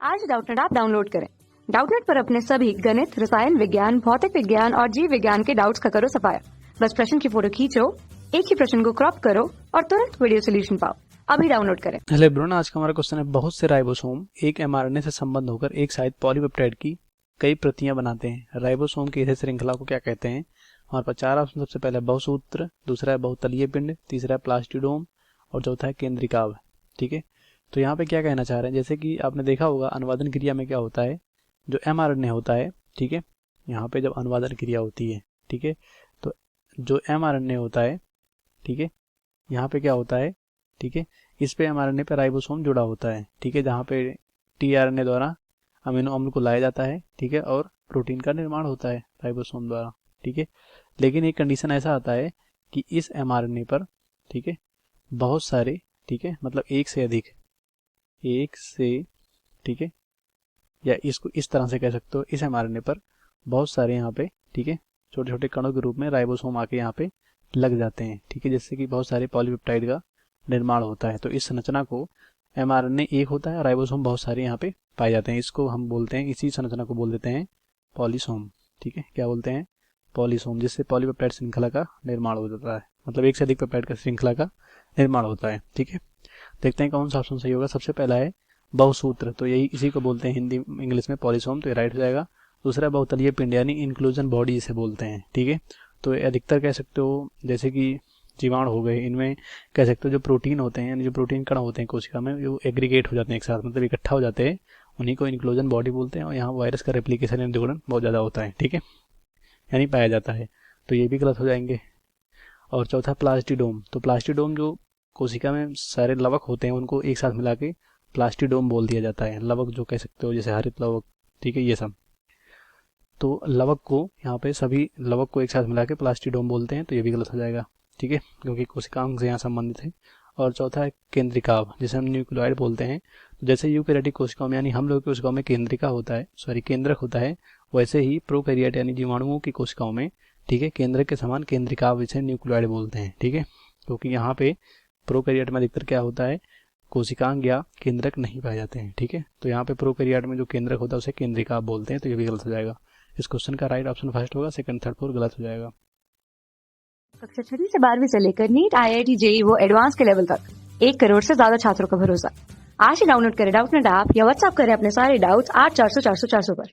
आज Doubtnut app download करें। Doubtnut पर अपने सभी गणित, रसायन विज्ञान, भौतिक विज्ञान और जीव विज्ञान के डाउट्स का करो सफाया। बस प्रश्न की फोटो खींचो, एक ही प्रश्न को क्रॉप करो और तुरंत वीडियो सोल्यूशन पाओ। अभी डाउनलोड करें। हेलो एवरीवन, आज का हमारा क्वेश्चन है बहुत से राइबोसोम एक एमआरएनए से संबंध होकर एक साइट पॉलीपेप्टाइड की कई प्रतियां बनाते हैं। राइबोसोम की इस श्रृंखला को क्या कहते हैं? हमारे पास चार ऑप्शन। सबसे पहले बहुसूत्र, दूसरा है बहुतलीय पिंड, तीसरा है प्लास्टिडोम और चौथा है केंद्रिकाव। ठीक है, तो यहाँ पे क्या कहना चाह रहे हैं, जैसे कि आपने देखा होगा अनुवादन क्रिया में क्या होता है, जो एमआरएनए होता है, ठीक है, यहाँ पे जब अनुवादन क्रिया होती है, ठीक है, तो जो एमआरएनए होता है, ठीक है, यहाँ पे क्या होता है, ठीक है, इस पे एमआरएनए पे राइबोसोम जुड़ा होता है, ठीक है, जहाँ पे टीआरएनए द्वारा अमीनो अम्ल को लाया जाता है, ठीक है, और प्रोटीन का निर्माण होता है राइबोसोम द्वारा, ठीक है। लेकिन एक कंडीशन ऐसा आता है कि इस एमआरएनए पर, ठीक है, बहुत सारे, ठीक है, मतलब एक से, ठीक है, या इसको इस तरह से कह सकते हो, इस एमआरएनए पर बहुत सारे यहाँ पे, ठीक है, छोटे छोटे कणों के रूप में राइबोसोम आके यहाँ पे लग जाते हैं, ठीक है, जिससे कि बहुत सारे पॉलीपेप्टाइड का निर्माण होता है। तो इस संरचना को एमआरएनए एक होता है, राइबोसोम बहुत सारे यहाँ पे पाए जाते हैं। इसको हम बोलते हैं, इसी संरचना को बोल देते हैं पॉलीसोम। ठीक है, क्या बोलते हैं? पॉलीसोम, जिससे पॉलीपेप्टाइड श्रृंखला का निर्माण हो जाता है, मतलब एक से अधिक पेप्टाइड का श्रृंखला का निर्माण होता है। ठीक है, देखते हैं कौन सा ऑप्शन सही होगा। सबसे पहला है बहुसूत्र, तो यही इसी को बोलते हैं हिंदी इंग्लिश में पॉलीसोम, तो ये राइट हो जाएगा। दूसरा बहुतलीय पिंड यानी इंक्लूजन बॉडी इसे बोलते हैं। ठीक है, तो अधिकतर कह सकते हो जैसे कि जीवाणु हो गए, इनमें कह सकते हो जो प्रोटीन होते हैं, यानी जो प्रोटीन कण होते हैं कोशिका में, वो एग्रीगेट हो जाते हैं एक साथ, मतलब इकट्ठा हो जाते हैं, उन्हीं को इंक्लूजन बॉडी बोलते हैं। और यहाँ वायरस का रेप्लिकेशन यानी दोहरण बहुत ज़्यादा होता है, ठीक है, यानी पाया जाता है, तो ये भी गलत हो जाएंगे। और चौथा प्लास्टिडोम, तो प्लास्टिडोम जो कोशिका में सारे लवक होते हैं उनको एक साथ मिला के प्लास्टिडोम बोल दिया जाता है। लवक जो कह सकते हो जैसे हरित लवक, ठीक है, ये सब, तो लवक को यहाँ पे सभी लवक को एक साथ मिला के प्लास्टिडोम बोलते हैं, तो ये भी गलत हो जाएगा, ठीक है, क्योंकि कोशिकांग से यहाँ संबंधित है। और चौथा है केंद्रिकाव, जिसे हम न्यूक्लियोइड बोलते हैं। तो जैसे यूकैरियोटिक कोशिकाओं में यानी हम लोग की कोशिकाओं में केंद्रिका होता है, सॉरी केंद्रक होता है, वैसे ही प्रोकैरियोट यानी जीवाणुओं की कोशिकाओं में, ठीक है, केंद्रक के समान केंद्रिकाव, इसे न्यूक्लियोइड बोलते हैं। ठीक है, क्योंकि यहाँ पे प्रोकैरियोट में अधिकतर क्या होता है, कोशिकांग या केंद्रक नहीं पाए जाते हैं। ठीक है, तो यहाँ पे प्रोकैरियोट में जो केंद्रक होता है उसे केंद्रिकाव बोलते हैं, तो ये भी गलत हो जाएगा। इस क्वेश्चन का राइट ऑप्शन फर्स्ट होगा, सेकंड थर्ड फोर्थ गलत हो जाएगा। कक्षा 6 से 12वीं से लेकर नीट, आईआईटी, जेईई वो एडवांस के लेवल तक 1 करोड़ से ज्यादा छात्रों का भरोसा। आज ही डाउनलोड करें डाउटनेट ऐप या व्हाट्सएप करें अपने सारे डाउट्स 8400 400 400 पर।